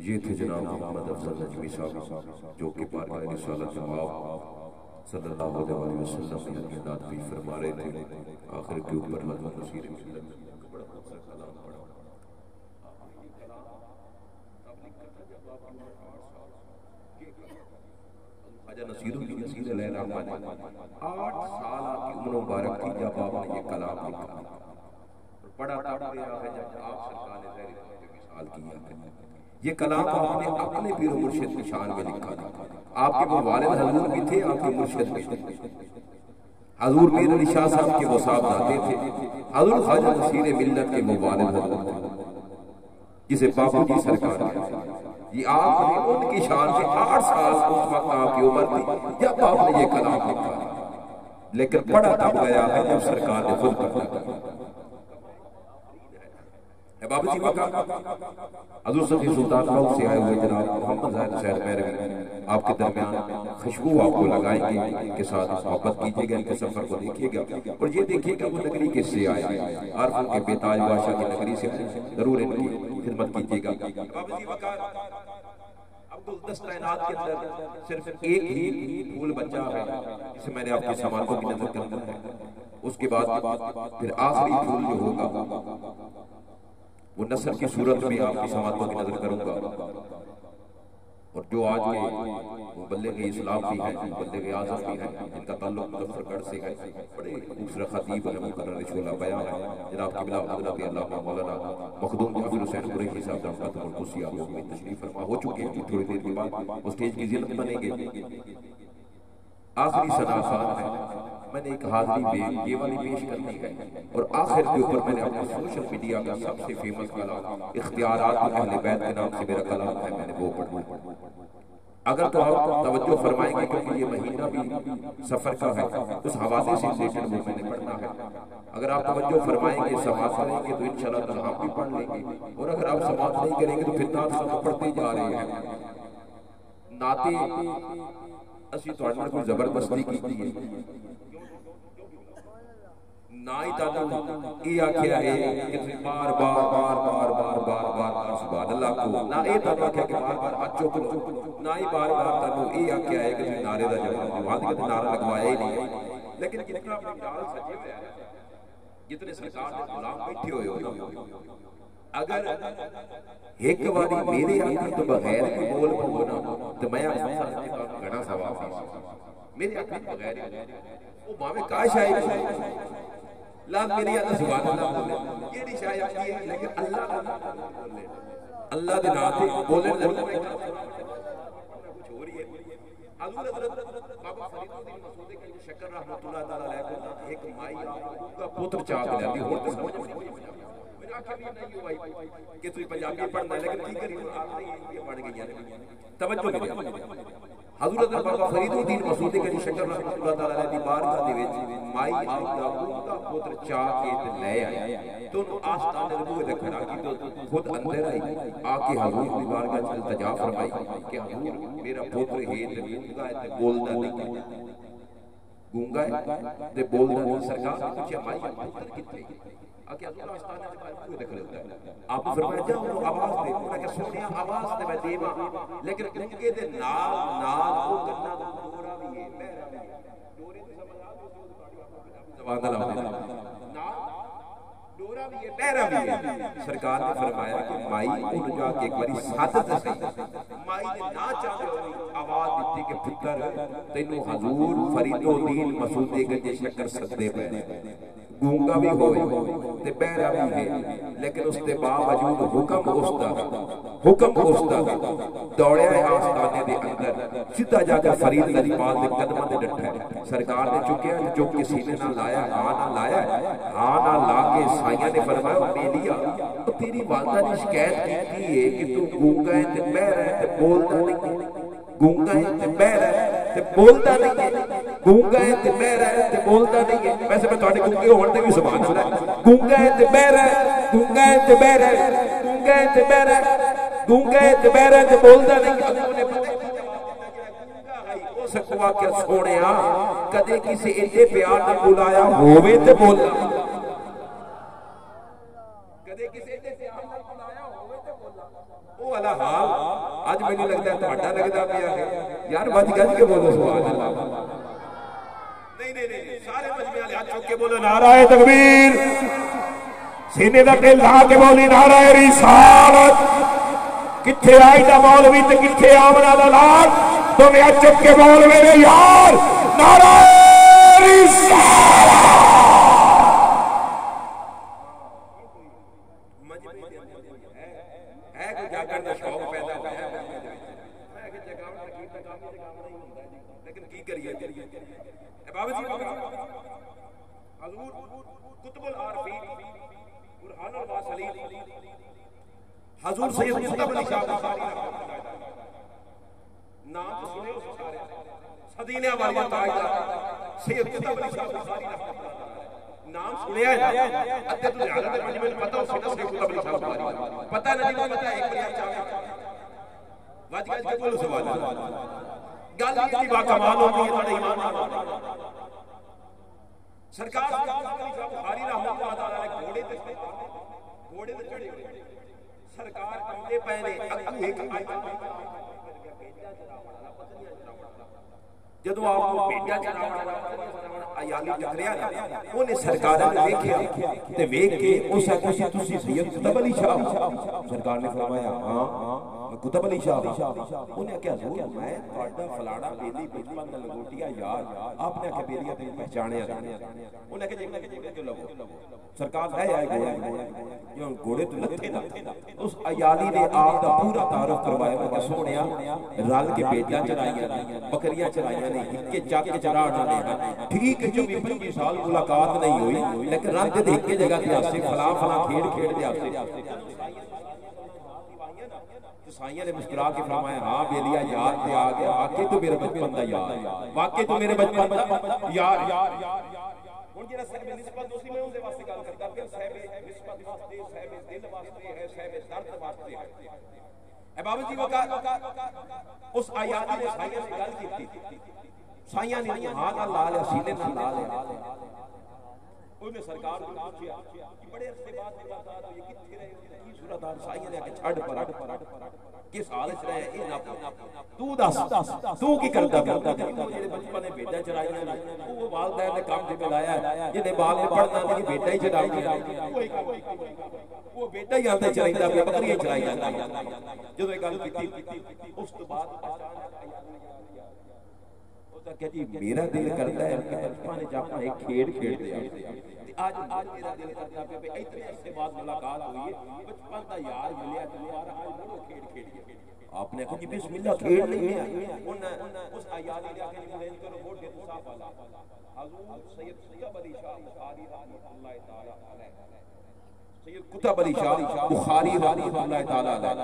ये थे जनाब मोहम्मद अफजल नजमी साहब, जो कि पारगाह रिसालत सल्लल्लाहु अलैहि वसल्लम ने इनाद भी फरमा रहे थे। आखिर के ऊपर हज़रत नसीर मिल्लत बड़ा खूबसूरत कलाम पढ़ा। ख्वाजा नसीरुद्दीन नसीर अलैहिर्रहमान 8 साल की उम्र मुबारक थी जब आपने ये कलाम लिखा। बड़ा तब गया है जब आप सरकार ने ज़ाहिर विशाल किया है। ये कलाम आपने अपने पीर मुर्शिद की शान में लिखा था। आपके वो वालिद हजूर भी थे, आपके मुर्शिद भी थे। हजूर मीर अली शाह साहब के वो साहबजादे थे। हजूर ख्वाजा नसीर मिल्लत के वो वालिद हजूर थे, जिसे बाबूजी सरकार ये आपने उनकी शान से 8 साल उस वक्त आपकी उम्र थी जब आपने ये कलाम लिखा। लेकिन बड़ा तब गया है जब सरकार ने खुद कर बाबूजी हज़रत सफ़ी सुल्तान बाहू से आए हुए जनाब मोहम्मद ज़ाहिद हुसैन मेहरवी आपके दरमियान खुशबू आपको लगाएंगे, इनके साथ मोहब्बत कीजिएगा, इनके सफर को देखिएगा और ये देखिएगा वो नगरी किससे आए, आरफों के बेताज बादशाह की नगरी से। जरूर इनकी खिदमत कीजिएगा। बाबूजी वकार अब्दुल दस्ता इनाद के अंदर सिर्फ एक ही फूल बचा है जिसे मैंने आपके समातों की नजर करना है। उसके बाद फिर आखिरी फूल जो होगा वो नस्ल की सूरत में आपकी समातों की नजर करूंगा। और जो आज के मुबल्लिग़ इस्लाम भी हैं, मुबल्लिग़ आज़म भी हैं, जिनका ताल्लुक मुज़फ्फरगढ़ से है, बड़े खूबसूरत खतीब है, मुकर्रर शोला बयान है जनाब क़िबला हज़रत अल्लामा मौलाना मखदूम जाफर हुसैन कुरैशी साहब रहमतुल्लाह कुर्सी आप लोग में तशरीफ फरमा हो चुके हैं। थोड़ी देर के बाद वो स्टेज की ज़िल्लत बनेंगे। आखिरी सदाफ़ान है, मैंने एक हाज़री ये वाली पेश करनी है और आखिर के ऊपर मैंने अपने सोशल मीडिया का सबसे फेमस कलाम इख्तियारात अहले बैत के नाम से मेरा कलाम है, मैंने वो पढ़ा। अगर तो आप तवज्जो फरमाएंगे क्योंकि ये महीना भी सफर का है, उस हवाले से रिलेटेड वो मैंने पढ़ना है। अगर आप तवज्जो फरमाएंगे, समाअत करेंगे तो इंशाअल्लाह ताला हम भी पढ़ लेंगे। और अगर आप समाअत नहीं करेंगे तो फिर नात हम पढ़ते जा रहे हैं। नाते ਅਸੀਂ ਤੁਹਾਡੇ ਨਾਲ ਕੋਈ ਜ਼ਬਰਦਸਤੀ ਕੀਤੀ ਹੈ ना ही तानू ये आख्या है कि बार बार बार बार बार बार बार बार सुभान अल्लाह को ना ये तानू आख्या कि बार बार हाथ चुक लो, ना ही बार बार तानू ये आख्या है कि नारे का जवाब वहां तक नारा लगवाया ही नहीं। लेकिन जितना ख्याल सजे हुआ है, जितने सरकार के गुलाम बैठे हुए हो, अगर एक बारी मेरे आखिर तो बगैर बोल बोलना तो मैं घना सवाब मेरे आखिर बगैर वो भावे काश आए ला मेरी अल्लाह सुभान अल्लाह बोले ये नहीं शायद की है, लेकिन अल्लाह बोले अल्लाह दे नाम से बोले कुछ हो रही है। हजूर हजरत बाबा फरीदुद्दीन मसूदी के शक्कर रहमतुल्लाह ताला अलैह को एक माई का पुत्र चाक लेंदी हो तो समझ नहीं आखिर नहीं हुई कि तू पंजाबी पढ़ना है, लेकिन की करी आखिरी ये पढ़ गई है। तवज्जो मेरी हज़रत बाबा फरीदुद्दीन मसूदी के शक्कर रहमतुल्लाह ताला अलैह दी बारगाह दे विच माई आप दा उनका पुत्र चाह के ले आए तो आस्ताने रूह दे खड़ा की तो खुद अंदर आई आके हजूर दी बारगाह च इल्तिजा फरमाई कि हजूर मेरा पुत्र है ते गूंगा है ते बोलदा नहीं, गूंगा है ते बोलदा नहीं। सरकार ने पूछा माई पुत्र किथे आके हजूर आस्ताने दे बाहर रूह दे खड़े होता है। आप फरमाया जाओ आवाज दे, मैं कह सुनिया आवाज ते मैं देवा, लेकिन गूंगे दे नाल नाल वो गन्ना डोरा भी है बहरा भी है, डोरे ते समझ आ सुभान अल्लाह नाल डोरा भी है बहरा भी है। सरकार ने फरमाया कि माई उन जाके एक बारी सद ते सही, माई ने ना चाहे आवाज दी कि पुत्र तैनू हजूर फरीदुद्दीन मसूदी के शक्कर सदे पे गूंगा भी होए ते बहरा भी है, लेकिन उसके बावजूद हुक्म उसदा दौड़िया आस्ताने दे अंदर सीधा जाकर फरीद लजपाल दे कदमां ते डठा। सरकार ने चुकिया जो के सीने ना लाया, हां ना लाया, हां ना लाके साइयां ने फरमाया मेलिया तो तेरी वालदा ने शिकायत की है कि तू गूंगा है ते बहरा है ते बोलदा नहीं, गूंगा है ते बहरा है ते बोलदा नहीं है, गूंगा है ते बहरा है ते बोलदा नहीं है। वैसे मैं ਤੁਹਾਡੇ गूंगे होण ते भी सुभान अल्लाह, गूंगा है ते बहरा है, गूंगा है ते बहरा है, गूंगा है ते बहरा है, गूंगा है ते बहरा है ते बोलदा नहीं। उन्होंने पता नहीं गूंगा है ओ सकवा के सोनिया कदे किसी इन्ने प्यार नाल बुलाया होवे ते बोलना, कदे किसी इन्ने प्यार नाल बुलाया होवे ते बोलना। ਉਹ ਵਾਲਾ ਹਾਲ ਅੱਜ ਮੈਨੂੰ ਲੱਗਦਾ ਤੁਹਾਡਾ ਲੱਗਦਾ ਪਿਆ ਹੈ ਯਾਰ। ਵੱਜ ਗੱਜ ਕੇ ਬੋਲੋ ਸੁਭਾਨ ਅੱਲਾਹ। ਨਹੀਂ ਨਹੀਂ ਨਹੀਂ, ਸਾਰੇ ਮਜਮੇ ਵਾਲੇ ਹੱਥ ਚੁੱਕ ਕੇ ਬੋਲੋ ਨਾਰਾਏ ਤਕਬੀਰ। सीने का दिल ला के बोली नाराए रिसालत। किथे आई दा मौलवी ते किथे आमना दा लाल, दोवें चुप के बोल मेरे यार नाराए रिसालत। है कोई जागरण दा शौक पैदा होया है, मैं कि जगावट की काम जगावना ही हुंदा जी, लेकिन की करिए बाबा जी। हजूर कुतुबुल आरफीन हजूर सैयद कुतुब अली शाह बुखारी नाम तो सुने हो सारे, सदीने वाले ताजदार सैयद कुतुब अली शाह बुखारी नाम सुने है। अद्दे तो ध्यान दे मजमे में पता हो सैयद कुतुब अली शाह बुखारी पता नहीं पता एक बार चाहे वज गज के बोलो सुभान अल्लाह। गल की बा कमाल होती है बड़ा ईमान सरकार बुखारी रहमतुल्लाह तआला ने घोड़े ते चढ़े सरकार कंदे पए ने अगू एक जदों आपको भेजा चढ़ावण अयाली टकरिया ना ओने सरकारां ने देखिया ते वेख के उस आखे तुसी सैयद कुतुब अली शाह। सरकार ने फरमाया हां कुतुब अली शाह। उन्हें क्या हुजूर मैं ਤੁਹਾਡਾ फलाना बेली बचपन दा लंगोटिया यार। आपने आखे बेलिया ते पहचानिया। उन्हें कहा जो लगो सरकार है आए घोड़े जो घोड़े तो लथे ना। उस अयाली ने आप दा पूरा तारुफ करवाया। मैं सोनिया रल के बेटियां चराइयां बकरियां चराइयां ने इक्के जग के चरा उन्होंने ठीक 24-25 साल मुलाकात नहीं हुई, लेकिन रंग देख के जगह ते आसे फला फला खेड खेड दे आसे साइयां ने मुस्कुरा के फरमाया हां बेलिया याद ते आ गया। वाकई तो मेरे बचपन दा यार, वाकई तो मेरे बचपन दा यार। हुन जेड़ा साहब निस्बत दोस्ती मैं उनके वास्ते गल करदा कि साहब निस्बत वास्ते, साहब दिल वास्ते है, साहब दर्द वास्ते है। ए बाबा जी वका उस आयात ने साइयां से गल की, साइयां ने हां दा ला लिया सीने नाल ला लिया। उन्हें सरकार को पूछया कि बड़े अरसे बाद मुलाकात हुई किथे रहे की सूरत हाल। साइयां ने आके छड़ पर किस हालत रहे ए ना तू दस तू की करदा जेड़े बचपन ने बेटा चराइयां ने वो वालदैन ने काम ते लाया जिने बाल ने पढ़ना ते बेटा ही चराइयां वो बेटा ही आंदा चराइंदा पे बकरियां चराइयां। जदों गल कीती उस तो बाद जी मेरा दिल करता है कि बचपन में जापां एक खेड खेडदे आ आज मेरा दिल करता है कि इतने अरसे बाद मुलाकात हुई है बचपन दा यार मिलिया दोबारा आज बड़ो खेड खेडिए। आपने कहा कि बिस्मिल्लाह खेड लेंगे उन उस आयाली ने आके मुलेन करो मोटे तो साफ वाला हजूर सैयद कुतुब अली शाह बुखारी रहमतुल्लाह ताला अलैह सैयद कुतुब अली शाह बुखारी रहमतुल्लाह ताला अलैह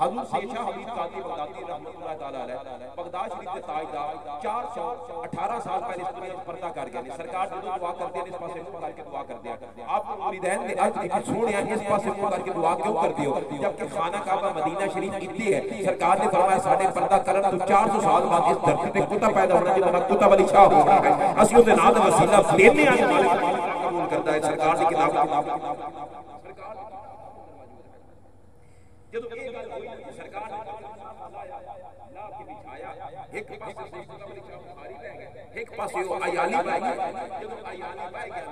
हजूर सैयद शाह हबीब कादरी बगदादी रहमतुल्लाह ताला अलैह बगदाद शरीफ के ताजदार 418 साल पहले इस दुनिया में पर्दा कर गए। सरकार जो दुआ करते हैं इस पासे मुंह करके दुआ करते हैं। आप मुरीदैन ने अर्ज की सोनिया इस पासे मुंह करके दुआ क्यों करते हो जबकि खाना काबा मदीना शरीफ इतनी है। सरकार ने फरमाया साडे पर्दा करन तो 400 साल बाद इस धरती पे कुतुब पैदा होना जिन्होंने कुतुब अली शाह होना है। असि उहदे नाम दा वसीला देने आने वाले कबूल करता है। सरकार की किताब जब एक गल हुई सरकार ने ला के बिछाया एक पासे से कुतुब अली शाह बुखारी रह गए एक पासे वो अयाली पाई गए। जब अयाली पाई गए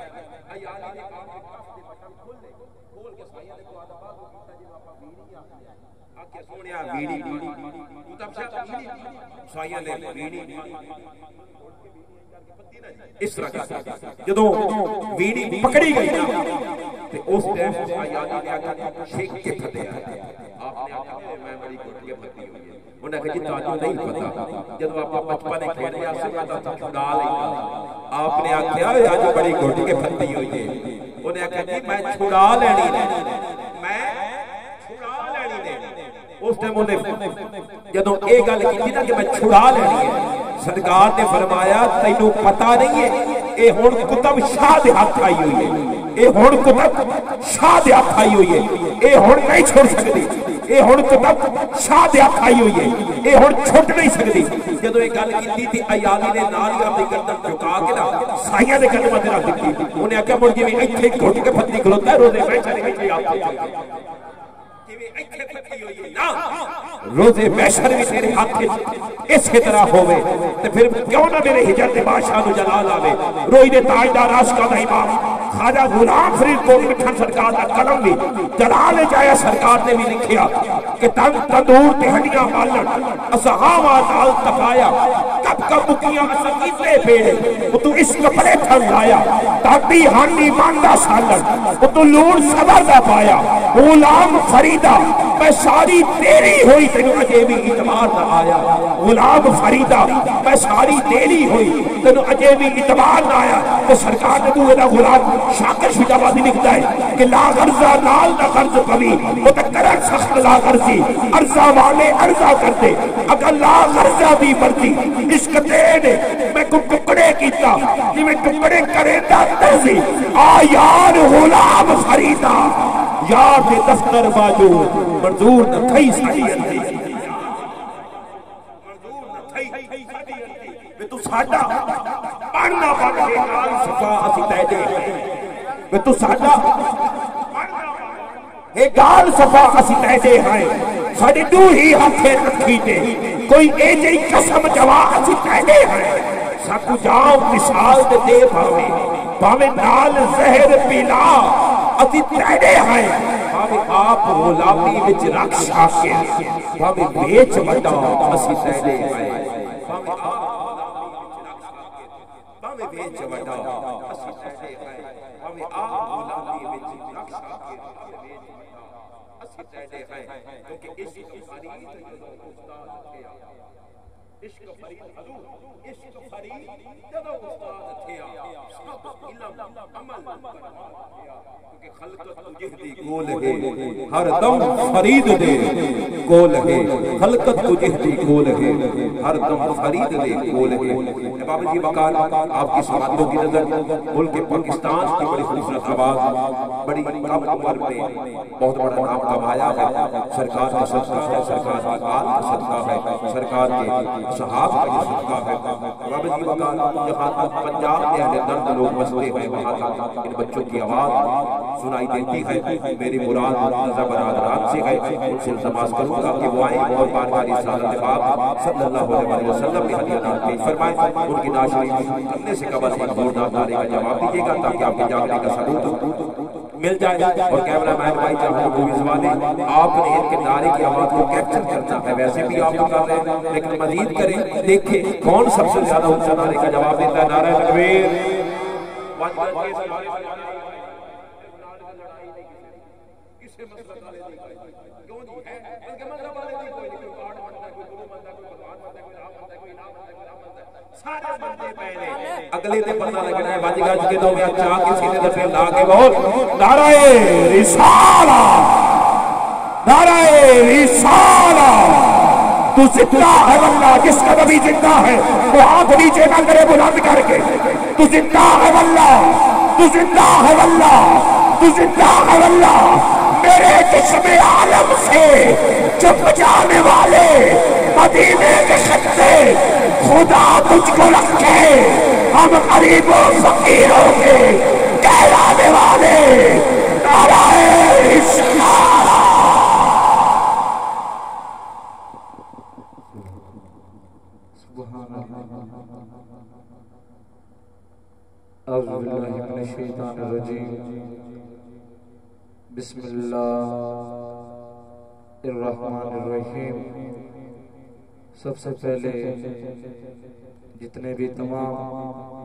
अयाली ने काम के कफ दे बटन खोल के साइया ने को आदबा को कीता जिनो आपा बीड़ी आके सोनिया बीड़ी कुतुब शाह बीड़ी साइया ने बीड़ी इस तरह जदों बीड़ी पकड़ी गई ना ते उस टाइम उस अयाली ने आके शेक के फतेया। आपने आखिया मैं बड़ी घुट के फती हुई है। उन्हें कहा जी ताजो नहीं पता जब आप बचपन में खेलने आसे पता था छुड़ा लेगा। आपने आखिया आज बड़ी घुट के फती हुई है। उन्हें कहा जी मैं छुड़ा लेनी है, मैं छुड़ा लेनी है। उस टाइम उन्हें जदों ये गल की ना कि मैं छुड़ा लेनी है सरकार ने फरमाया तैनू पता नहीं है ये हुण कुतुब शाह दे हाथ आई हुई है। ये हुण कुतुब शाह दे हाथ आई हुई है। ये हुण नहीं छोड़ सकती। ये हुण कुतुब शाह दे हाथ आई हुई है। ये हुण छुट नहीं सकती। जदों ये गल कीती थी अयाली ने नाल ही अपनी गर्दन झुका के ना साइयां दे कदमां ते रख दी। उन्हें आख्या मुड़ जिवें इत्थे घुट के फत्ती खलोता है रोजे बैठे ने इत्थे आप जिवें इत्थे रोजे मैशर भी तेरे हाथ इसी तरह होवे ते फिर क्यों ना मेरे हिजर दे बादशाह नु जलाल आवे। रोई दे ताजदार आशिकां दा इमाम ख्वाजा गुलाम फरीद कोट मिठन सरकार दा कलम भी जलाल जाया सरकार ने भी लिखिया कि तंदूर ते हड्डियां बालन असहावा नाल तकाया कब कब मुकियां असकीते पेड़े तू इस कपड़े थल लाया ताबी हांडी मांदा सालन तू लूण सबर दा पाया गुलाम फरीदा मैं सारी तेरी हुई तेनू अजे भी इतबार ना आया। गुलाम फरीदा मैं सारी तेरी हुई तेनू अजे भी इतबार ना आया। तो सरकार ने तू एदा गुलाम शाकिर शुजाबादी लिखता है कि ला गर्जा नाल ना कर्ज कभी वो तो करन सख्त ला गर्जी अर्जा वाले अर्जा करते अगर ला गर्जा भी मर्जी इश्क तेरे मैं को टुकड़े कीता जिवें टुकड़े करेंदा तर्जी आ यार गुलाम फरीदा यार के दफ्तर बाजू मंजूर न थई साडी अंधी मंजूर न थई साडी अंधी वे तू साडा पढ़ना पढ़ के नाल सफा असि तै दे वे तू साडा ए गाल सफा असि तै दे है साडे दू ही हाथे रखी ते कोई ए जई कसम जवा असि तै दे है साकू जाओ मिसाल दे भावे भावे नाल जहर पीला अति तैडे हैं भावे आप गुलामी विच रख शाके भावे बेच वडा असी तैडे हैं भावे आप भावे बेच वडा असी तैडे हैं भावे आप गुलामी विच रख शाके असी तैडे हैं क्योंकि इश्क फरीद उस्ताद थिया इश्क फरीद हजूर इश्क फरीद जदों उस्ताद थिया सब इल्म अमल खलकत तुझे गोल है हर दम फरीद दे गोल है खलकत तुझे गोल है हर दम फरीद दे गोल है। बाबा जी वकाल आपकी समातों की नजर मुल्क पाकिस्तान की बड़ी खूबसूरत आवाज बड़ी कम उम्र में बहुत बड़ा नाम कमाया है। सरकार का सदका है सरकार का आल का सदका है सरकार के सहाब का सदका है। बाबा जी वकाल जहां तक पंजाब के अहले दर्द लोग बसते हैं वहां तक इन बच्चों की आवाज सुनाई देती है। मेरी मुराद रज़ा बरादरान से है उनसे इल्तिमास करूंगा कि वो आए और बारगाह रिसालत पाक सल्लल्लाहु अलैहि वसल्लम के हदीया पेश फरमाएं। उनकी नाशरी करने से कबल एक जोरदार नारे का जवाब दीजिएगा ताकि आपके जागने का सबूत मिल जाए। और कैमरा मैन भाई चाहे वो विजुअली आपने इनके नारे की आवाज को कैप्चर करना है वैसे भी आप कर रहे हैं लेकिन मजीद करें देखें कौन सबसे ज्यादा ऊंचा नारे का जवाब देता है। नारा तकबीर अगले दिन पता लगना है बज गज के दो चाह किसी ने दफे ला के बोल नाराए रिसाला नाराए रिसाला तू जिंदा है वल्लाह जिसका नबी जिंदा है वो हाथ नीचे ना करे बुलंद करके तू जिंदा है वल्लाह तू जिंदा है वल्लाह तू जिंदा है वल्लाह मेरे जिस्म आलम से चुप जाने वाले मदीने के खत्ते खुदा तुझको रखे हम गरीबों फकीरों के कहलाने वाले नाराए रिसाला। अऊज़ु बिल्लाहि मिनश शैतानिर रजीम बिस्मिल्लाहिर रहमानिर रहीम। सबसे पहले जितने भी तमाम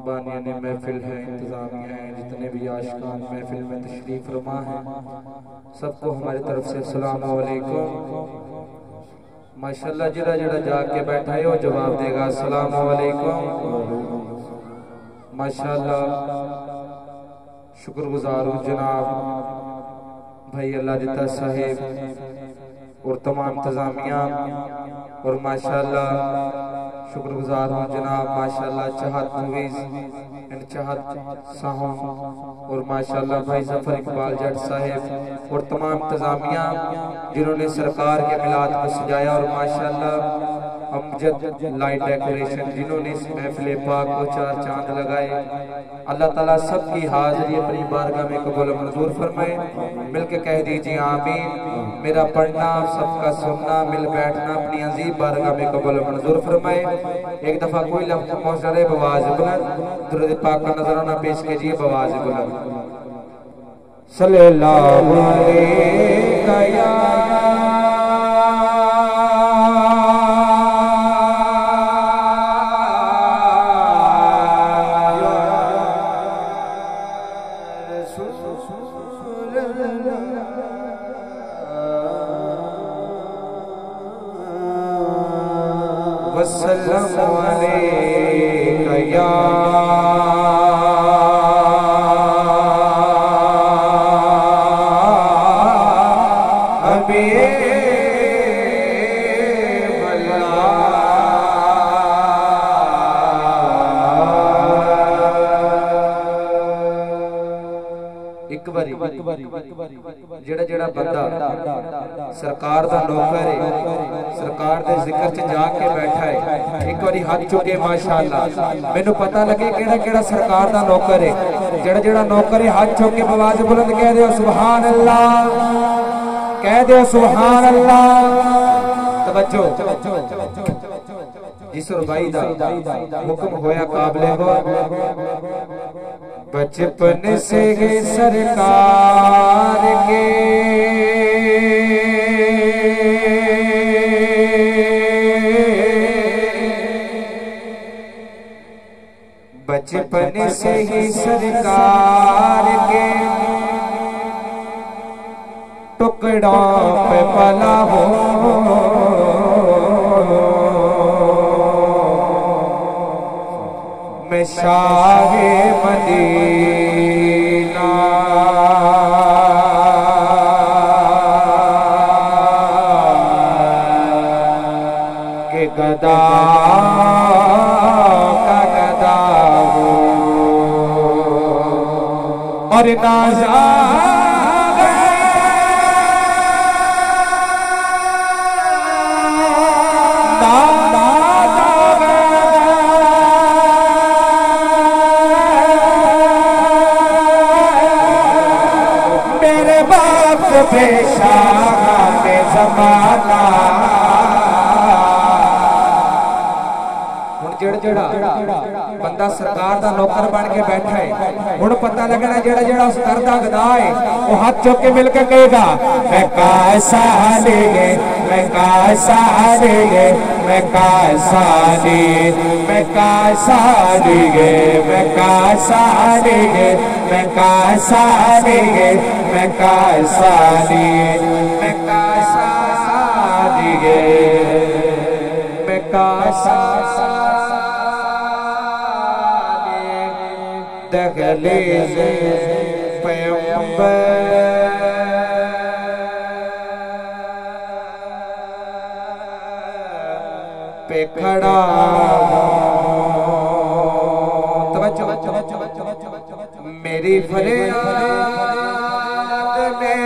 बानियान महफिल हैं इंतजामिया हैं जितने भी आशिकान महफिल में तशरीफ फरमा हैं सबको हमारी तरफ से अस्सलाम वालेकुम। माशाल्लाह जरा जरा जाके बैठा है वो जवाब देगा अस्सलाम वालेकुम। माशाल्लाह शुक्रगुजार हूँ जनाब भाई अल्लाह जिता साहेब और तमाम इंतजामिया और माशाल्लाह शुक्रगुजार हूँ जनाब माशाल्लाह चाहत मूवीज एंड चाहत साहब और माशाल्लाह भाई जफर इकबाल जट साहेब और तमाम इंतजामिया जिन्होंने सरकार के मिलाद को सजाया और माशाल्लाह अमजद लाइट डेकोरेशन जिन्होंने इस महफिल पाक को चार चांद लगाए, अल्लाह ताला सबकी हाजिरी अपनी बारगाह में कबूल मंजूर फरमाए। मिलके कह दीजिए आमीन। मेरा पढ़ना सबका सुनना मिल बैठना अपनी अजीब बारगाह में कबूल मंजूर फरमाए। एक दफा कोई लफ्ज़ पहुंच रहे बवाज बुलंद दुरूद पाक का नजराना पेश कीजिए बवाज बुलंद। सल्लल्लाहु अलैहि या वसल्लम अलैका या जेड़ा जेड़ा बंदा सरकार दा नौकर है, सरकार दे जिक्र च जाके बैठा है, एक बारी हाथ चुके माशाअल्लाह मैनू पता लगे केड़ा केड़ा सरकार दा नौकर है। जेड़ा जेड़ा नौकर है हाथ चुक के आवाज बुलंद कह दो सुभान अल्लाह, कह दो सुभान अल्लाह। तवज्जो, जिस रुबाई दा हुक्म होया काबिले हो बचपन से सरकार के बचपन से ही सरकार के टुकड़ों पे पला हो मैं शाहे मदीना के गदा का गदा हो और नाजा बंदा सरकार दा नौकर बन के बैठा है, हुण पता लगना जेड़ा जेड़ा उस दर दा गदा है वो हाथ चुक के मिलकर कहेगा मैं कैसा लेगे, मैं कैसा लेगे, मैं कैसा ले, मैं कैसा लेगे, मैं कैसा लेगे, मैं कैसा लेगे, मैं कैसा ले, मैं कैसा लेगे, मैं कैसा दहलीज़ पैगंबर पे खड़ा मेरी फरियाद में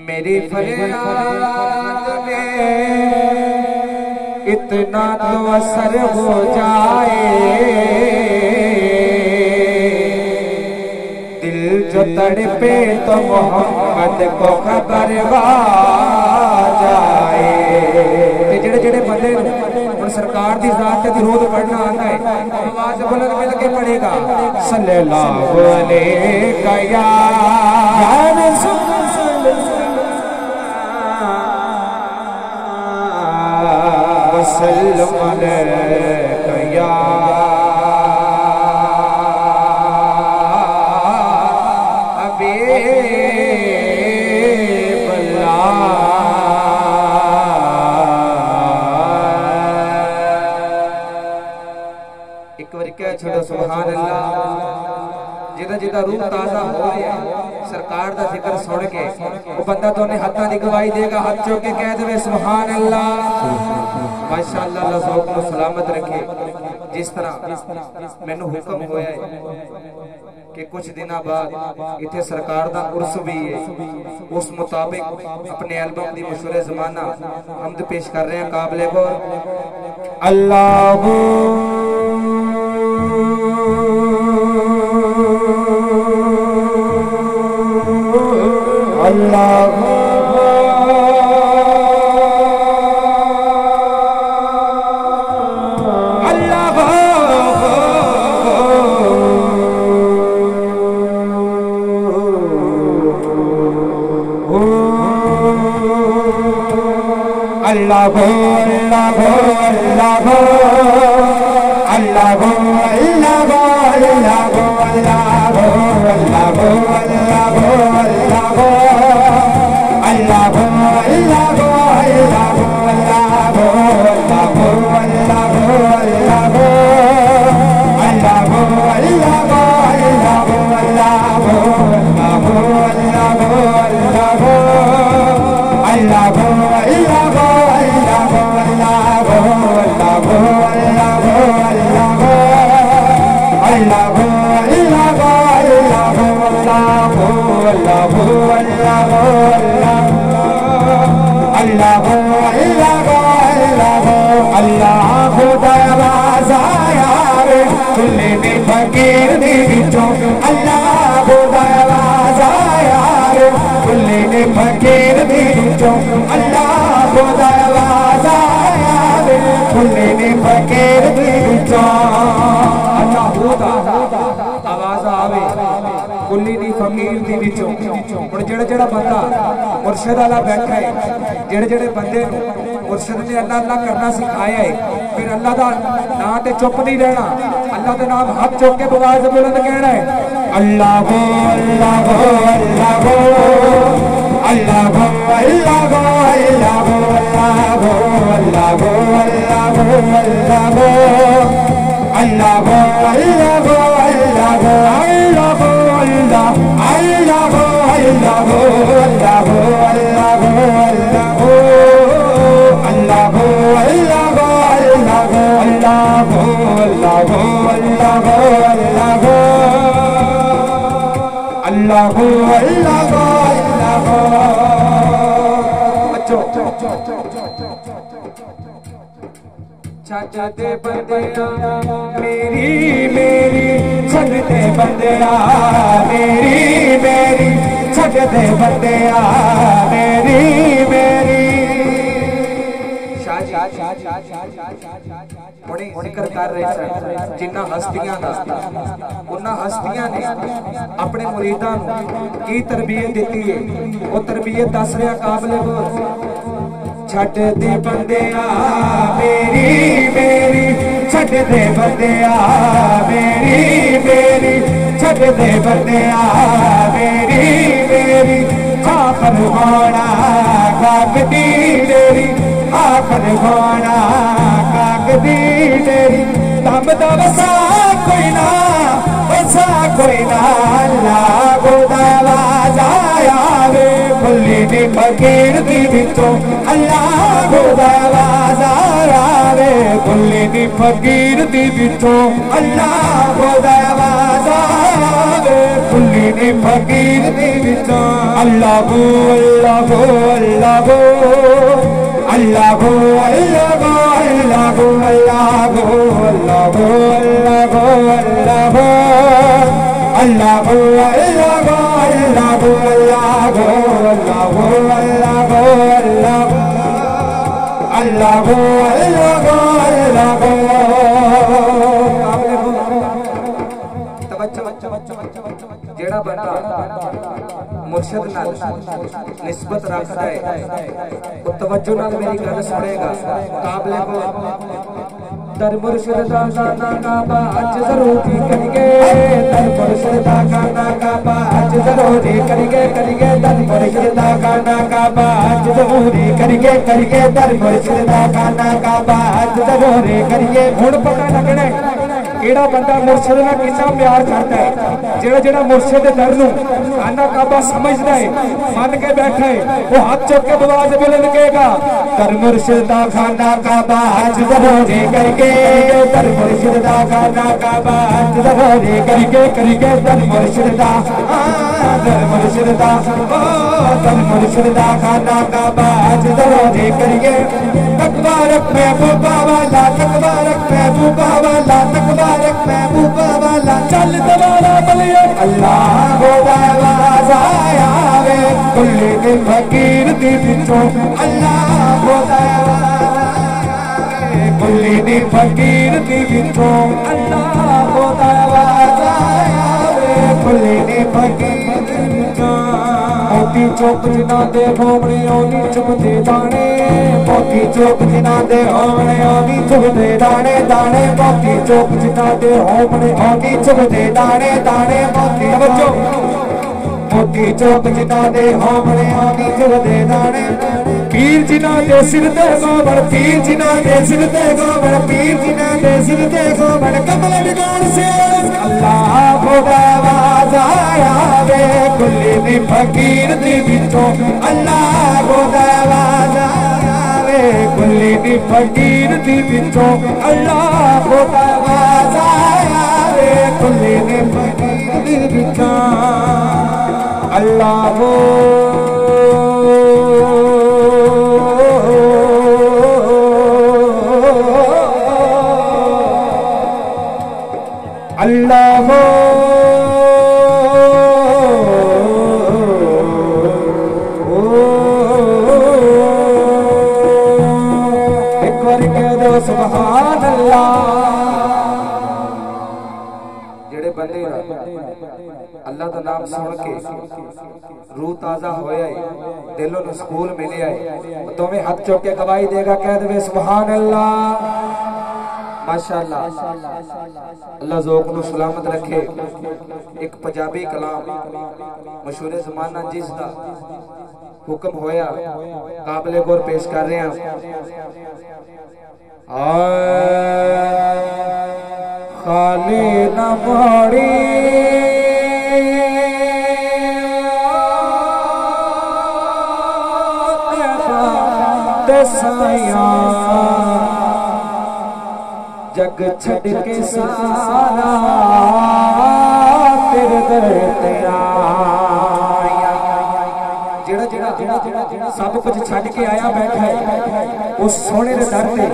मेरी फरियाद में इतना तो असर हो जाए दिल जो तड़पे तो मोहम्मद को खबर आ जाए। जेड़े जेड़े बंदे सरकार की जात दी रोज पढ़ना आता है आवाज बुलंद मिल के पढ़ेगा सल्लल्लाहु अलैहि या वसल्लम अलैका या हबीब अल्लाह। एक बार कह छोड़ो सुभान अल्लाह। जिदा जिदा रूह ताजा हो रहा है सरकार का जिक्र सुन के वो बंदा तो हाथों की गवाही देगा, हाथ चुक के कह दे सुभान अल्लाह। माशाअल्लाह, अल्लाह सबको सलामत रखे। जिस तरह मैनू हुक्म होया है कि कुछ दिनों बाद इत्थे सरकार दा उर्स भी है, उस मुताबिक अपने एल्बम दी मशहूर ज़माना हमद पेश कर रहे हैं काबिले गौर। अल्लाह अल्लाह अल्लाह अल्लाह अल्लाह आवाज आवे कुल्ली दी फकीर दी विचों। हुण जेड़ा जेड़ा बंदा मुर्शिद वाला बैठा है, जेड़े जेड़े बंदे मुर्शिद ने अल्लाह अल्लाह करना सिखाया है, फिर अल्लाह दा नाम ते चुप नहीं रहना, अल्लाह दे नाम हाथ चुक के आवाज बुलंद कहना है। अल्लाह अल्लाह अल्लाह अल्लाह चाचा दे बंदिया मेरी मेरी छड़ दे बंदिया मेरी मेरी छड़ दे बंदिया मेरी मेरी जिक्र कर रहे सन जिन्ना हस्तियां दा उन्ना हस्तियां ने अपने मुरीदां नूं की तरबियत दी है, वो तरबियत दस रहा काबिले गौर। छड़ दे बंदिया मेरी मेरी छड़ दे बंदिया मेरी मेरी छड़ दे बंदिया मेरी मेरी आखर होना कागदी तेरी आखर होना कागदी तेरी दम दम सा कोई ना अल्लाह गोदावाज आवे खुली दी फकीर दी विचों। अल्लाह गोदावाज आवे खुली दी फकीर दी विचों। अल्लाह गोदावाज आवे खुली दी फकीर दी विचों। अल्लाह अल्लाह अल्लाह अल्लाह जेड़ा बंदा मुर्शिद नाल निस्बत रखता है वो तवज्जो नाल मेरी गल सुनेगा। काबिले को दर मुर्शिद दा गाना काबा अज जरूर करिए, दर मुर्शिद दा गाना काबा अज जरूर करिए दर मुर्शिद दा गाना काबा अज जरूर करिए दर मुर्शिद दा गाना काबा अज जरूर करिए। हुण पता लगना केड़ा बंदा मुर्शिद नाल कितना प्यार करता है। जेड़ा जेड़ा मुर्शिद दे दर नूं खाना काबा समझदा है, मन के बैठा है, वो हाथ चुक के आवाज बुलंद कहेगा, दर मुर्शिद दा खाना काबा हज दरोजे करके, दर मुर्शिद दा खाना काबा हज दरोजे करके, करके दर मुर्शिद दा, दर मुर्शिद दा, दर मुर्शिद दा खाना काबा हज दरोजे करके, तकबारक महबूबा वाला, तकबारक महबूबा वाला, तकबारक महबूबा वाला, चल दवाला बलिए अल्लाह को आवाज आया वे कुल्ले के फकीर दी बिचों, अल्लाह को आवाज कुल्ले दी फकीर दी बिचों, अल्लाह को आवाज आया वे कुल्ले दी फकीर दी बिचों। मोती चौक जिना दे होमने ओनी चुभदे दाने, मोती चौक जिना दे होमने ओनी चुभदे दाने, दाने मोती चौक जिना दे होमने ओनी चुभदे दाने, दाने मोती मोती चौक जिना दे होमने ओनी चुभदे दाने, पीर जिना दे सिर ते गोबड़, पीर जिना दे सिर ते गोबड़, पीर जिना दे सिर ते गोबड़, कमल बिगाड़ से अल्लाह को आवाज आया वे कुल्ले दी फकीर दी बिचों, अल्लाह को आवाज आया वे कुल्ले दी फकीर दी बिचों, अल्लाह को आवाज आया वे कुल्ले दी फकीर दी बिचों, अल्लाह को अल्लाह हो एक बार कह दो सुभान अल्लाह। जेड़े बंदे अल्लाह का नाम सुन के रूह ताजा होया है, दिलों नूं सुकून मिलिया है, दोवें हाथ चुक के गवाही देगा, कह दे सुभान अल्लाह। माशाअल्लाह, अल्लाह ज़ौक़ नूं सलामत रखे। एक पंजाबी कलाम मशहूर ज़माना जिसदा हुक्म होया काबिले गौर पेश कर रहे हैं। खाली न मोड़ी साया जग छड़ के सारा तेरे दर ते आया। जेड़ा जेड़ा सब कुछ छड़ के आया बैठा है उस सोने दे दर ते,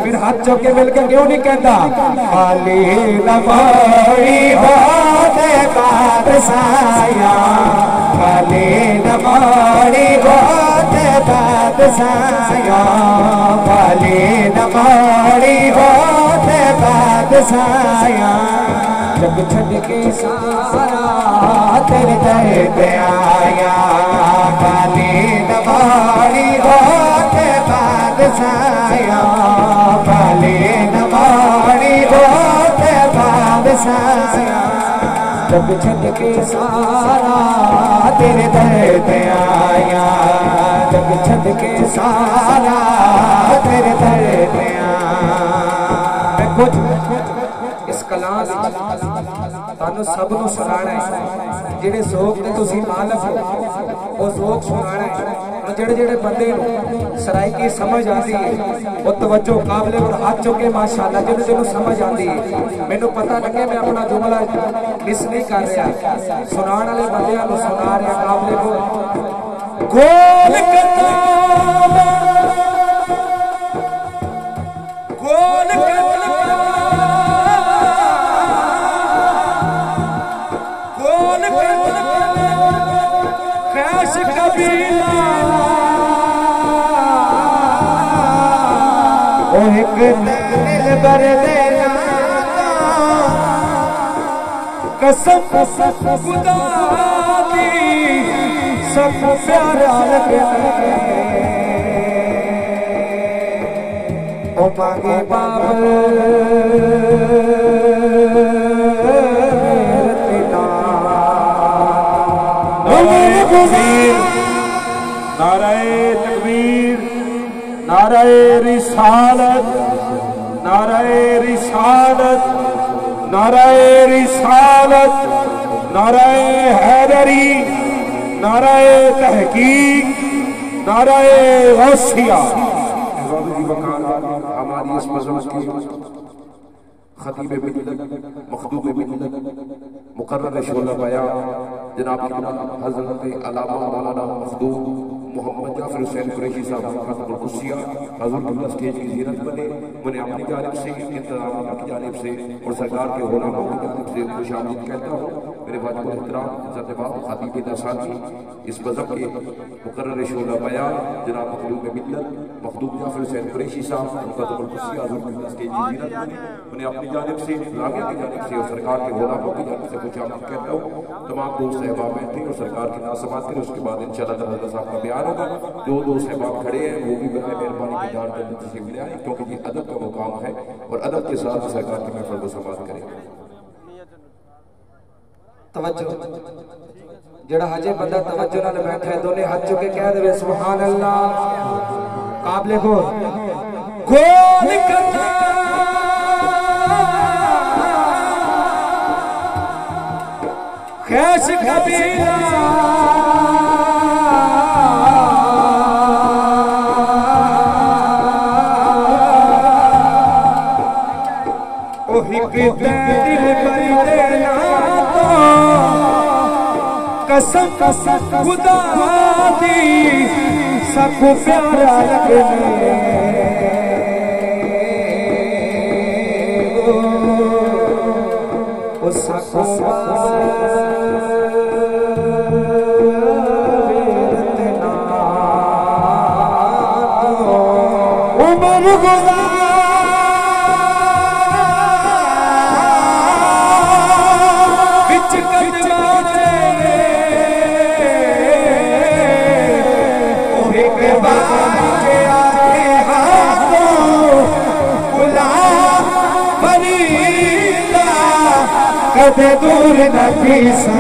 फिर हाथ चुक के मिल के क्यों नहीं कहता, खाली न मोड़ी होते बादशाया, खाली न मोड़ी होते बादशाया, खाली न मोड़ी होते बादशाया, जग छड़ के सारा तेरे दर पे आया, खाली न मोड़ी होते बादशाया, खाली न मोड़ी होते बादशाया, जग छड़ के सारा तेरे दर पे आया, जग छड़ के सारा तेरे दर पे आया। कुछ इस कलाम तानू सब नू सुनाना है, जेड़े ज़ौक़ ते तुसीं मालक हो वो ज़ौक़ सुनाना है। जेड़े जेड़े बंदे नू सराइकी समझ आती है वो तवज्जो काबले और हाथ चुके माशाअल्लाह, जिन्हें जिन्हों समझ आती है। मैनू पता लगे मैं अपना जुमला मिस नहीं कर रहा, सुनाने वाले बंदियां नू सुना रहा काबले को। गोल करता गोल कैश कबीला ओ एक दिल भर देना कसम खुदा दी सब प्यारा लगे ओ मांगे बाबल नाराए तकबीर, नाराए रिसालत, नाराए रिसालत, नाराए रिसालत, नाराए हैदरी, नाराए तहकीक, नाराए गौसिया। हमारी इस मजहब की खतीब मिल्लत, मखदूम मिल्लत, मुकर्रर शोला बयां जनाब हज़रत अल्लामा मौलाना मखदूम मोहम्मद जाफर हुसैन कुरैशी साहब कुर्सिया हजूर की स्टेज की ज़ीनत बने। उन्हें अपनी जानिब से, इंतज़ामिया की जानिब से और सरकार के उलमा की जानिब से खुशामदीद कहता हूँ। मेरे वाजिब एहतराम इज़्ज़त-ए-बाब खतीब दासाती इस मज़हब के मुकर्रर शोला बयां जनाब मखदूम मिल्लत मखदूम जाफर हुसैन कुरैशी साहब कुर्सिया हजूर की स्टेज की ज़ीनत बने। उन्हें अपनी जानिब से, इस्लामिया की जानिब से और सरकार के उलमा की जानिब से खुशामदीद कहता हूँ। तमाम दोस्त अहबाब बैठे और सरकार की नाज़ करें। उसके बाद इंशाअल्लाह ताला साहब का बयान होगा। जो दोस्त अहबाब खड़े हैं वो भी बराए मेहरबानी की जान करने तशरीफ ले आए, क्योंकि ये अदब का मुकाम है और अदब के साथ सरकार की महफिल को समाप्त करें। तवज्जो जेड़ा हजे बंदा तवज्जो नाल बैठा है, दोने हाथ चुके कह दे सुभान अल्लाह। काबले को गोल करना कैश कबीरा कसम कसम खुदा दी सबको प्यारा लगने ओ सबको उमर गुज़ार कदे दूर न पीसा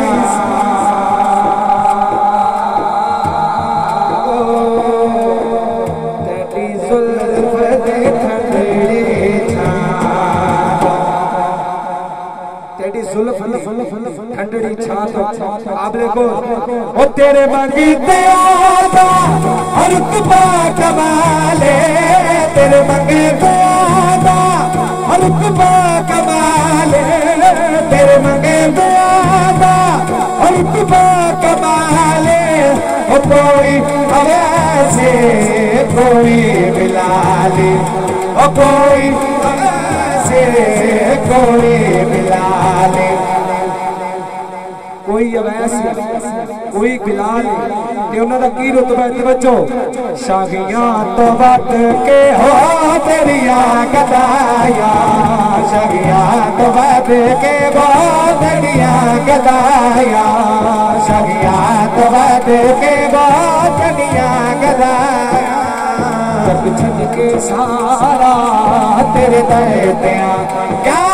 तेरी जुल्फ दे ठंडड़ी छा, तेरी जुल्फ ठंडड़ी छा तो काबले को ओ तेरे मंगी ते आदा हर रुतबा कमाले, तेरे मंगी ते आदा हर रुतबा कमाले, तेरे मंगे दुआदा और रुतबा कमाले। ओ कोई ऐसे कोई मिला ले, ओ कोई ऐसे कोई मिला ले, कोई अवैसी कोई बिलाल ते उन्हां दा की रुतबा है। तवज्जो शागियां तो वत के हो तेरिया गदाया, शागियां तो वत के हो तेरिया गदाया, शागियां तो वत के हो तेरिया गदाया। तब छड़ के सारा तेरे दर्दियां क्या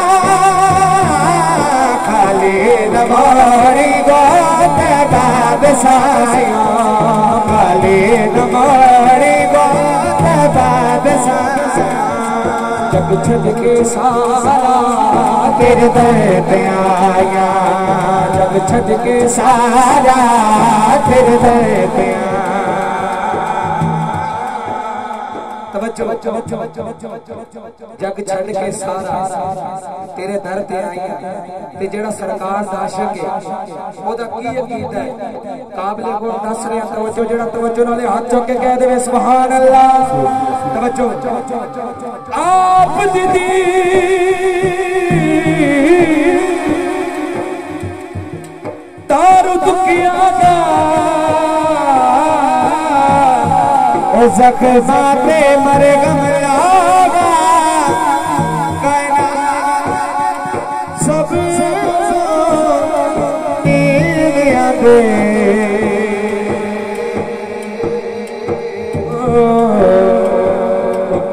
खाली नमारी गोत बाद साया, खाली नमारी गोत बाद साया। जब छड़ के सारा तेरे दर्द आया, जब छड़ के सारा तेरे दर्द आया। जग छड़ के सारा तेरे दर ते आईया ते जेड़ा सरकार दा आशिक है ओदा की अकीदा है। काबले को दस रहा तवज्जो जेड़ा तवज्जो नाले हाथ चुक के कह देवे सुभान अल्लाह। तवज्जो आप दीदी तारू दुखिया दा ज़ख्माते मरे गमलागा सब नीलिया दे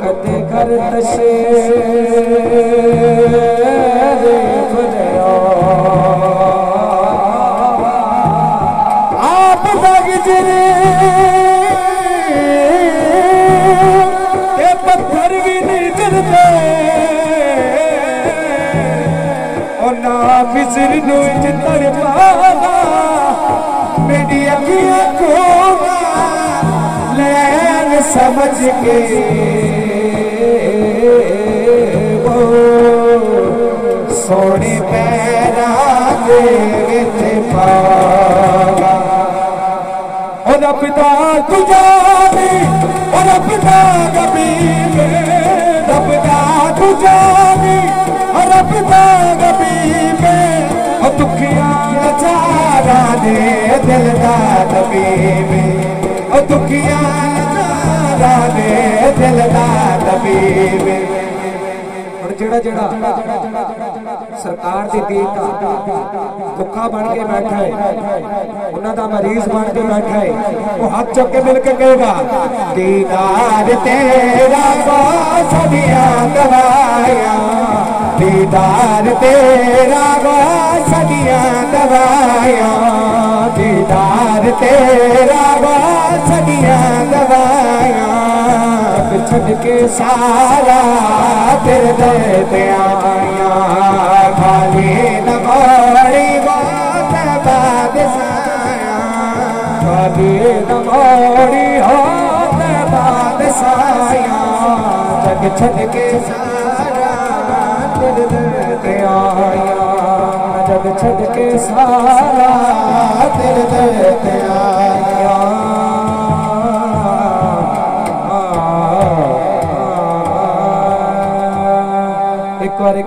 कदे कर तशे आप दगजरे पत्थर भी नहीं करते खिजर नूं चितर पावा मेरी अखियां को लैन समझ के वो सोने पैरा दे विच पावा रब दा तुझानी रब दा गबीर रब दा तुझानी रब दा गबीर दुखिया लाचारा दे दिल दा तबीब दुखिया लाचारा दे दिल दा तबीब जेड़ा जेड़ा सरकार दी दीन दा दुखा बन के बैठा है उन्हां दा मरीज बन के बैठा है वो हाथ चुक के मिल के कहेगा दीदार तेरा सदिया दवाया दीदार तेरा सदिया दवाया दीदार तेरा सदिया दवाया छड़ के सारा तेरे दर्द आया खाली न मोड़ी बात बाद साया खाली न मोड़ी होत बाद साया जग छड़ के सारा तेरे दर्द आया जग छड़ के सारा तेरे दर्द आया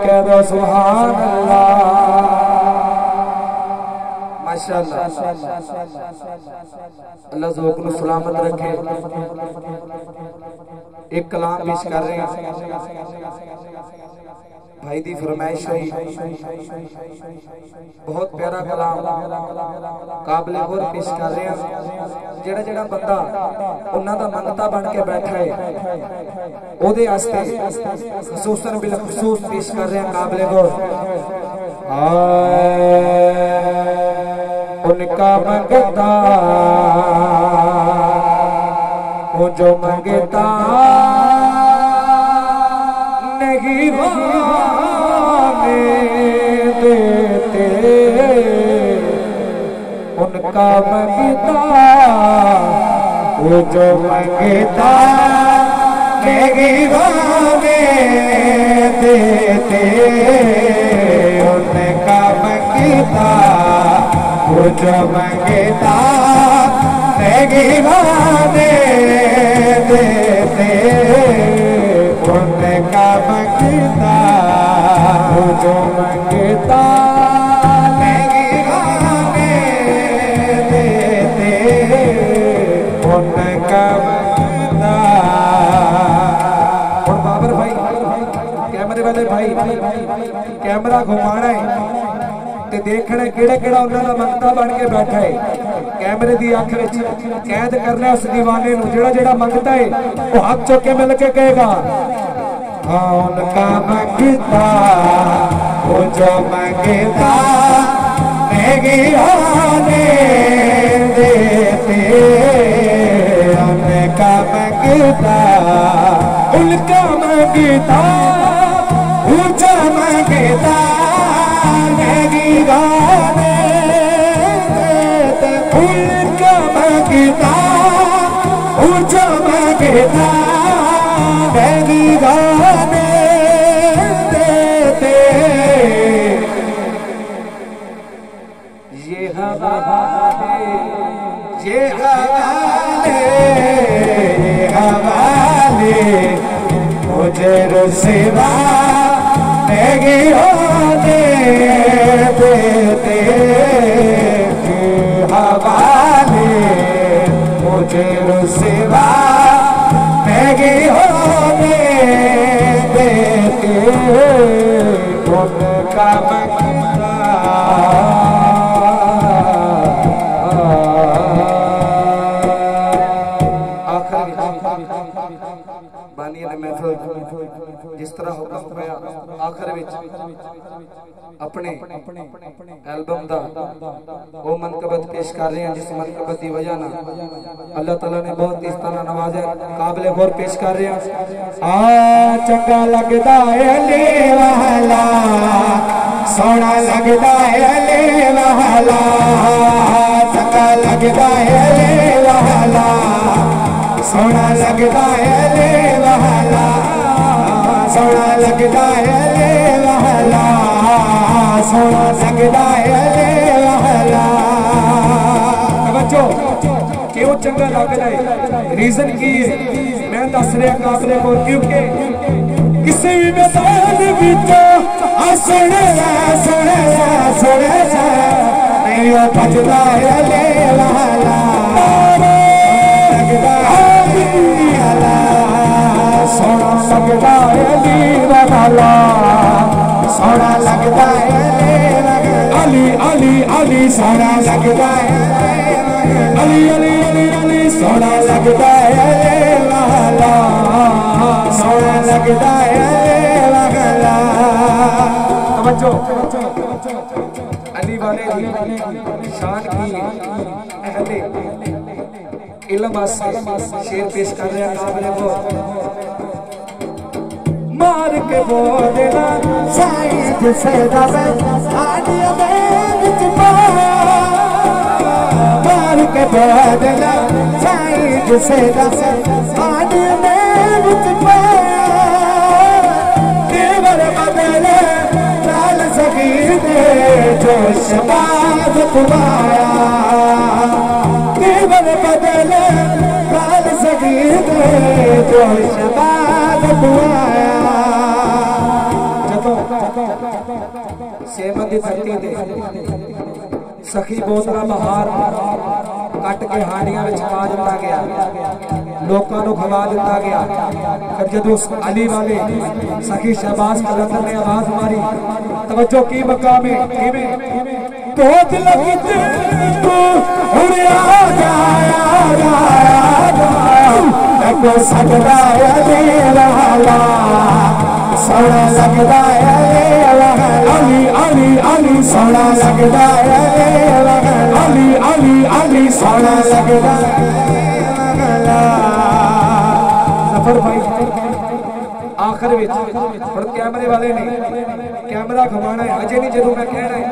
कह दो सुभान अल्लाह माशाअल्लाह अल्लाह ज़ौक़ को सलामत रखे। एक कलाम पेश कर रहे हैं भाई दी फरमाइश है बहुत प्यारा कलाम काबिल गौर पेश कर रहे हैं जेड़ा जेड़ा बंदा उन्हां दा मंगता बन के बैठा है ओदे वास्ते खसूसन बिल खसूस पेश कर रहे हैं काबिल गौर उनका मंगता वो जो मंगता नहीं देते उनका मंगता वो जो मंगता नहीं देते उनका मंगता वो जो मंगता नहीं देते उनका मंगता वो जो मंगता नहीं देते उनका मंगता। और बाबर भाई कैमरे वाले भाई कैमरा घुमाना है ते देखना केड़ा केड़ा उन्हां दा मंगता बन के बैठा है कैमरे दी अख विच कैद करना उस दीवाने नूं जेड़ा जेड़ा मंगता है वो हाथ चुक के मिल के कहेगा उनका मंगता वो जो मंगता नहीं होने देते उनका मंगता उनका मंगता ऊंचा मंगता नहीं गाने देते उनका मंगता ऊंचा मंगता नहीं गाने देते ये हवाले मुझे रुसवा नहीं होने देते हवाले मुझे रुसवा नहीं होने देते उनका मंगता जिस तरह हुक्म पाया आखिर विच अपने एल्बम दा वो मनकबत पेश कर रहे हैं, जिस मनकबत की वजह ना अल्लाह ताला ने बहुत इस तरह नवाजा, काबिल गौर पेश कर रहे हैं। आ चंगा लगदा है अली वाला, सोना लगदा है अली वाला, चंगा लगदा है अली वाला, सोना लगदा है अली वाला, सोना लगदा है अली वाला, सोना लगदा है अली वाला। क्यों चंगा लगता है, रीजन की है मैं दस रहा काबले को, क्योंकि किसी भी मैदान नहीं वो भजदा है अली वाला, सोना लगदा है अली वाला, सोना लगदा है अली अली अली, सोना लगदा है अली अली अली अली, सोना लगदा है वाला, सोना लगदा है वाला। तवज्जो अली वाले की शान की अहले इल्म से शेर पेश कर रहे हैं काबिल को। मार के बोलना साइड से दबे आडिया में विच पाया, मार के बोलना साइड से दबे आडिया में विच पाया, देवर बदले चाल सगीर दे जो शबाद तुम्हारा, देवर बदले चाल सगीर दे जो शबाद तुम्हारा। सेमत की धरती दे सखी बोतला बहार कट के हांडियां विच पा दिता गया, लोकां नूं खवा दिता गया। फिर जदों अली वाले सखी शहबाज कलंदर ने आवाज मारी, तवज्जो की मकाम है किवें तो दिल किते तू हुण आ जाया लगो सकदा है अली वाला, सोना लगदा है अली अली अली, सोना लगदा है अली अली अली, सोना लगदा है। सफर भाई आखिर विच हुण कैमरे वाले ने कैमरा घुमाना है, अजे नहीं जदों मैं कह रहा है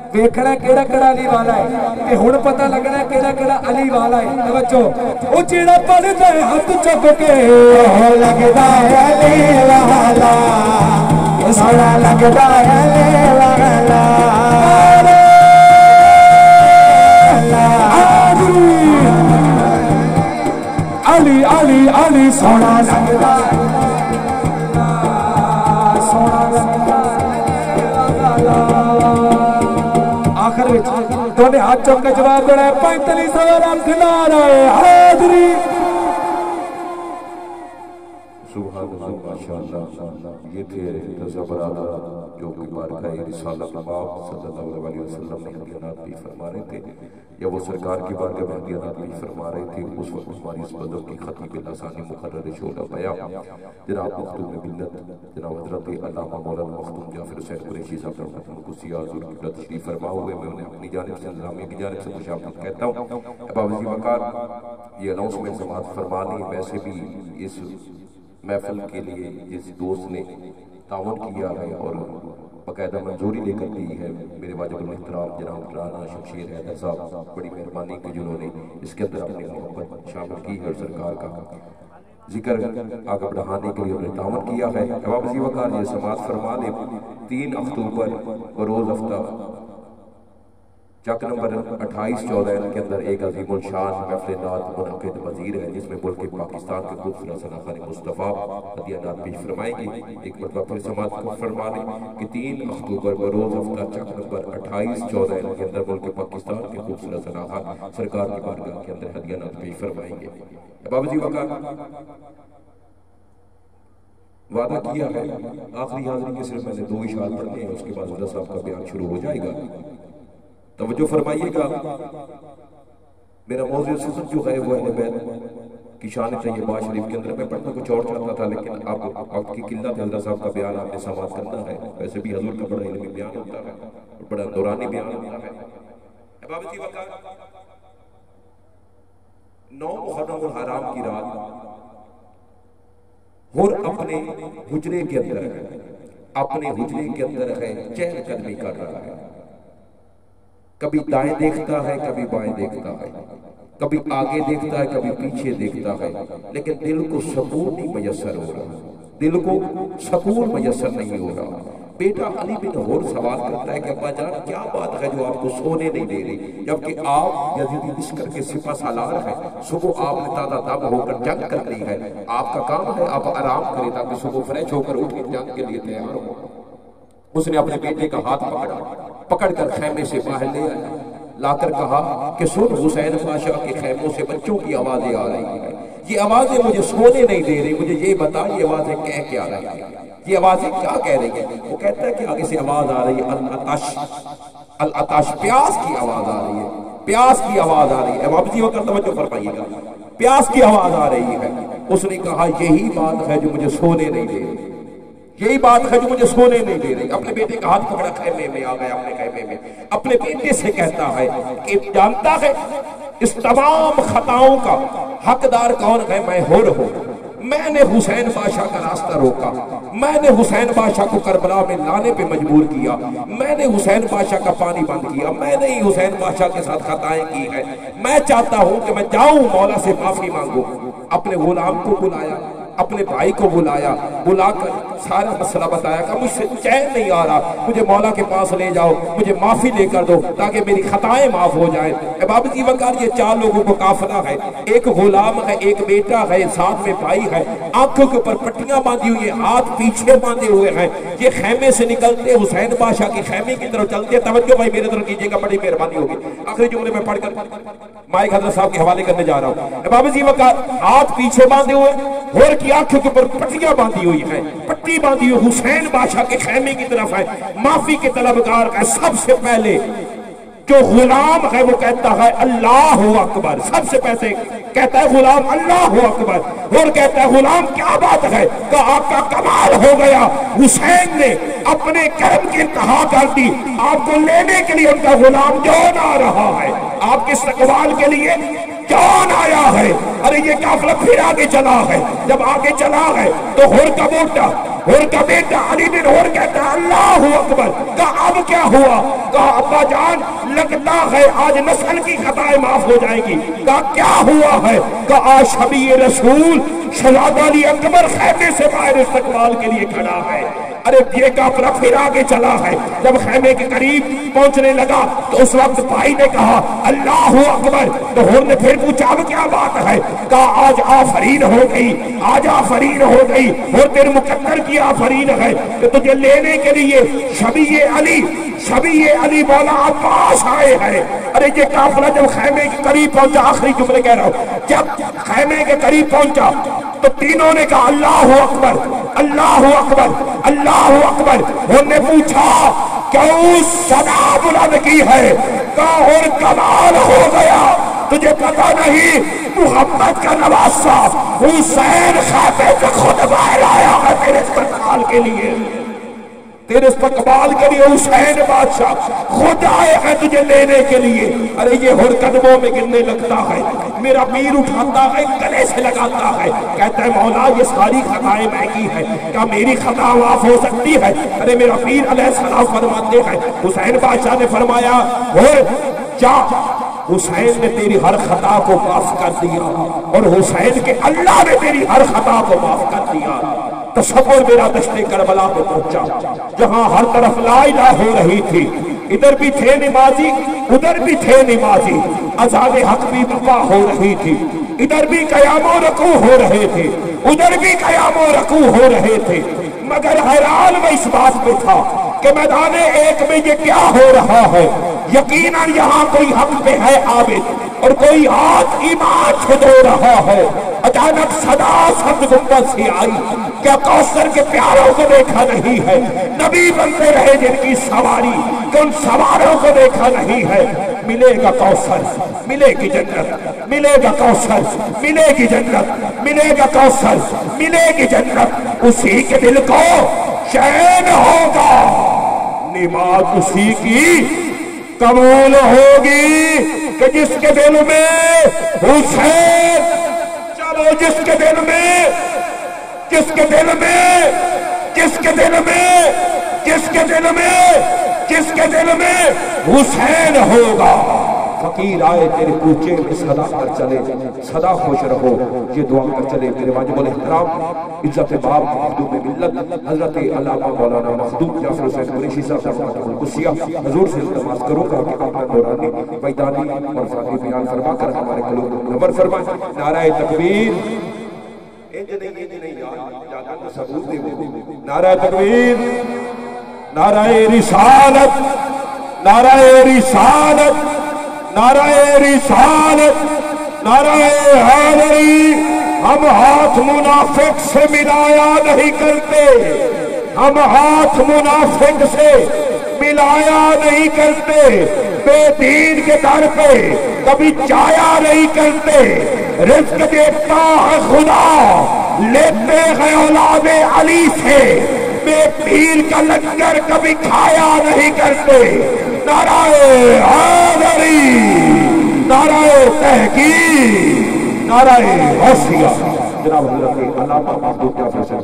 देखना केड़ा केड़ा अली वाला है, हुण पता लगना केड़ा केड़ा अली वाला है। तवज्जो ओ जेड़ा पढ़दा है हाथ चुक के लगदा है अली वाला, सोना लगदा है अली वाला, अली अली अली, सोना लगदा सोना लगदा। आखिर विच दोने हाथ चुक के जवाब देना है 45 लाख नारा हाज़री। ये थे रज़ा बरादर जो कि बारगाह रिसालत पाक सल्लल्लाहु अलैहि वसल्लम ने हदीयात भी फरमा रहे थे, या वो सरकार की बारगाह में हदीयात भी फरमा रहे थे। उस वक्त हमारी इस बदर की खतीब लासानी मुकर्रर शोला बया जनाब मखदूम मिल्लत जनाब हज़रत अल्लामा मौलाना मखदूम जाफर हुसैन कुरैशी साहब रहमतुल्लाह कुर्सी हुज़ूर की तशरीफ फरमा हुए, मैं उन्हें अपनी जानिब से इंतज़ामिया की जानिब से खुशामदीद कहता हूँ। बाबा जी वकार ये अनाउंसमेंट समाअत फरमा ली। वैसे भी इस महफिल के लिए जिस दोस्त ने तावन किया है और बाकायदा मंजूरी लेकर दी है, मेरे वाजिबुल एहतराम जनाब राना शमशेर हैदर साहब, बड़ी मेहरबानी की जिन्होंने इसके अंदर अपनी मोहब्बत शामिल की है और सरकार का जिक्र आगे बढ़ाने के लिए उन्हें तावन किया है। बाबा जी वकार ये समाअत फरमा ले 3 अक्टूबर बरोज हफ्ता चक नंबर 28-14 के अंदर एक अजीमुल शान महफिल नात मुनअक़िद वज़ीर है, जिसमें मुल्क पाकिस्तान के खूबसूरत सनाख़ाने मुस्तफ़ा हदीयात पेश फरमाएंगी। एक मरतबा फिर समाअत को फरमा लें कि 3 अक्टूबर बरोज़ हफ्ता चक नंबर 28-14 के अंदर मुल्क पाकिस्तान के खूबसूरत सनाख़ा सरकार की बारगाह के अंदर हदीयात पेश फरमाएंगे। बाबा जी वकार वादा किया है आखिरी हाज़िरी के सिर्फ मैंने 2 इशार पढ़ने हैं, उसके बाद हुज़ूर साहब का बयान शुरू हो जाएगा। तवज्जो फरमाइएगा। मेरा मौज़ू जो है वो अहले बैत की शान चाहिए बाज शरीफ के अंदर। मैं पढ़ना कुछ और चाहता था, लेकिन अब वक्त की किल्लत हज़रत साहब का बयान आपने समाप्त करना है। वैसे भी हजूर का बड़ा इल्मी बयान होता है और बड़ा दौरानी बयान होता है। अहबाब जी वक़्त 9 मुहर्रम हराम की रात और अपने हुजरे के अंदर है, अपने हुजरे के अंदर है, चहल कदमी कर रहा है। कभी दाएं देखता है, कभी बाएं देखता है, कभी आगे देखता है, कभी पीछे देखता है, लेकिन दिल को सुकून नहीं मयसर हो रहा, दिल को सुकून मयसर नहीं हो रहा। बेटा अली बिन होर सवाल करता है कि अब्बा जान क्या बात है जो आपको सोने नहीं दे रही, जबकि आप यजीदी लश्कर के सिपा सालार हैं, सुबह आपने ताजा दम होकर जंग कर ली है, आपका काम है आप आराम करें ताकि सुबह फ्रेश होकर उठ जंग के लिए तैयार हो। उसने अपने बेटे का हाथ पकड़कर खैमे से बाहर ले आया, लाकर कहा कि सुन हुसैन बादशाह के खैमों से बच्चों की आवाजें आ रही है, ये आवाजें मुझे सोने नहीं दे रही, मुझे ये बता ये आवाजें कह क्या रही है, ये आवाजें क्या कह रही है। वो कहता है कि आगे से आवाज आ रही है अल अताश, प्यास की आवाज आ रही है, प्यास की आवाज आ रही है। वापसी वक्त तवज्जो फरमाइएगा, प्यास की आवाज आ रही है। उसने कहा यही बात है जो मुझे सोने नहीं दे रही, यही बात है जो मुझे सोने नहीं दे रही। अपने बेटे का हाथ पकड़ा, खैमे में आ गया, अपने खैमे में अपने बेटे से कहता है कि जानता है इस तमाम खताओं का हकदार कौन है, मैं होर हूं। मैंने हुसैन बादशाह का रास्ता रोका, मैंने हुसैन बादशाह को करबला में लाने पे मजबूर किया, मैंने हुसैन बादशाह का पानी बंद किया, मैंने ही हुसैन बादशाह के साथ खताएं की है। मैं चाहता हूं कि मैं जाऊं मौला से माफी मांगू। अपने गुलाम को बुलाया, अपने भाई को बुलाया, बुलाकर सारा मसला बताया कि मुझसे चैन नहीं आ रहा, मुझे मौला के पास ले जाओ, मुझे माफी लेकर दो ताकि मेरी खताएं माफ हो जाए। बाबू जी वकार ये 4 लोगों को काफिला है, एक गुलाम है, एक बेटा है, साथ में भाई है, आंखों के ऊपर पट्टियां बांधी हुई है, हाथ पीछे बांधे हुए हैं। ये खैमे से निकलते हुसैन बादशाह के खैमे की तरफ चलते। तवज्जो भाई मेरे तरफ कीजिएगा, बड़ी मेहरबानी होगी। आखिरी जुमले में पढ़कर माइक हजरत साहब के हवाले करने जा रहा हूँ। बाबू जी वकार हाथ पीछे बांधे हुए और की आंखों के ऊपर पट्टियां बांधी हुई है, पट्टी बांधी हुई हुसैन बादशाह के खैमे की तरफ है, माफी के तलबगार है। सबसे पहले जो गुलाम है वो कहता है अल्लाह अकबर, सबसे पहले कहता है गुलाम अल्लाह अकबर, और कहता है गुलाम क्या बात है, का आपका कमाल हो गया, हुसैन ने अपने कर्म की इंतहा कर दी, आपको लेने के लिए उनका गुलाम जौन आ रहा है, आपके इस्तकबाल के लिए कौन आया है। अरे ये काफिला फिर आगे चला है, जब आगे चला है तो होर का बेटा अली बिन होर कहता है अल्लाह अकबर। कहा अब क्या हुआ, कहा अब्बा जान लगता है आज नस्ल की खताएं माफ हो जाएगी। कहा क्या हुआ है, कहा आज शबी रसूल शहजादा अली अकबर खैमे से बाहर इस्तकबाल के लिए खड़ा है। अरे ये काफिला फिर आगे चला है, जब खैमे के करीब पहुंचने लगा तो उस वक्त भाई ने कहा अल्लाह अकबर। तो होर ने फिर पूछा अब क्या बात है, कहा आज आफरीन हो गई, आज आफरीन हो गई, और तेरे मुकद्दर की आफरीन है कि तुझे लेने के लिए शबी अली मौला अब्बास आए हैं। अरे ये काफिला जब खैमे के करीब पहुंचा, आखिरी जुमले कह रहा हूं, जब खैमे के करीब पहुंचा तो तीनों ने कहा अल्लाह अकबर अल्लाह अकबर अल्लाह अकबर। उन्होंने पूछा क्यों सदा बुलंद की है, कहा और कमाल हो गया, तुझे पता नहीं मुहम्मद का नवासा हुसैन खाते से खुद बाहर आया है तेरे इस्तकबाल के लिए, तेरे इस्तकबाल के लिए हुसैन बादशाह खुद आए हैं तुझे लेने के लिए। अरे ये हुर कदमों में गिरने लगता है, मेरा पीर उठाता है, गले से लगाता है, कहता है मौला ये सारी खताएं मैं की है, क्या मेरी खता माफ हो सकती है। अरे मेरा पीर अलैहिस्सलाम फरमाते हैं, हुसैन बादशाह ने फरमाया और जा, हुसैन ने तेरी हर खता को माफ कर दिया, और हुसैन के अल्लाह ने तेरी हर खता को माफ कर दिया। तसव्वुर मेरा दश्ते करबला पे पहुंचा, जहां हर तरफ ला इलाहा हो रही थी, इधर भी थे नमाजी, उधर भी थे नमाजी, अज़ान हक भी बर्पा हो रही थी, इधर भी क़याम और रकू हो रहे थे, उधर भी क़याम और रकू हो रहे थे। मगर हैरान मैं इस बात पे था कि मैदान एक में ये क्या हो रहा है। यकीनन यहाँ कोई हक पे है आबिद और कोई हाथ ईमान छुड़ो रहा है। अचानक सदा शब्द गुंबद सी आई, क्या कौसर के प्यारों को देखा नहीं है, नबी बनते रहे जिनकी सवारी, उन सवारों को देखा नहीं है। मिलेगा कौसर, मिलेगी जन्नत, मिलेगा कौसर, मिलेगी जन्नत, मिलेगा कौसर, मिलेगी जन्नत। उसी के दिल को चैन होगा, नमाज उसी की कबूल होगी कि जिसके दिल में हुसैन, चलो जिसके दिल में, जिसके दिल में, जिसके दिल में, जिसके दिल में, जिसके दिल में हुसैन होगा। फकीर आए तेरे कूचे में सदा कर चले, सदा खुश रहो ये दुआ कर चले। मेरे वाजिबुल इहतराम इज्जत बाप मखदूम मिल्लत हजरत अल्लामा मौलाना मखदूम जाफर हुसैन कुरैशी साहब कुसिया हुजूर से इल्तिमास करूंगा कि अपना दौरानी मैदानी और फानी बयान फरमाकर हमारे कलूब को नवर फरमाए। नाराए तकबीर, इंज नहीं याद का सबूत दे। नाराए तकबीर, नाराए रिसालत, नाराए रिसालत, नाराए रिसालत, नाराए हैदरी। हम हाथ मुनाफिक से मिलाया नहीं करते, हम हाथ मुनाफिक से मिलाया नहीं करते, बेदीन के दर पे कभी जाया नहीं करते। रिज़्क़ देता है खुदा, लेते हैं औलादे अली से, बेपीर का लंगर कभी खाया नहीं करते। नाराए हैदरी, नाराए तहकीक, नाराए गौसिया। जनाब हज़रत अल्लामा मखदूम जाफर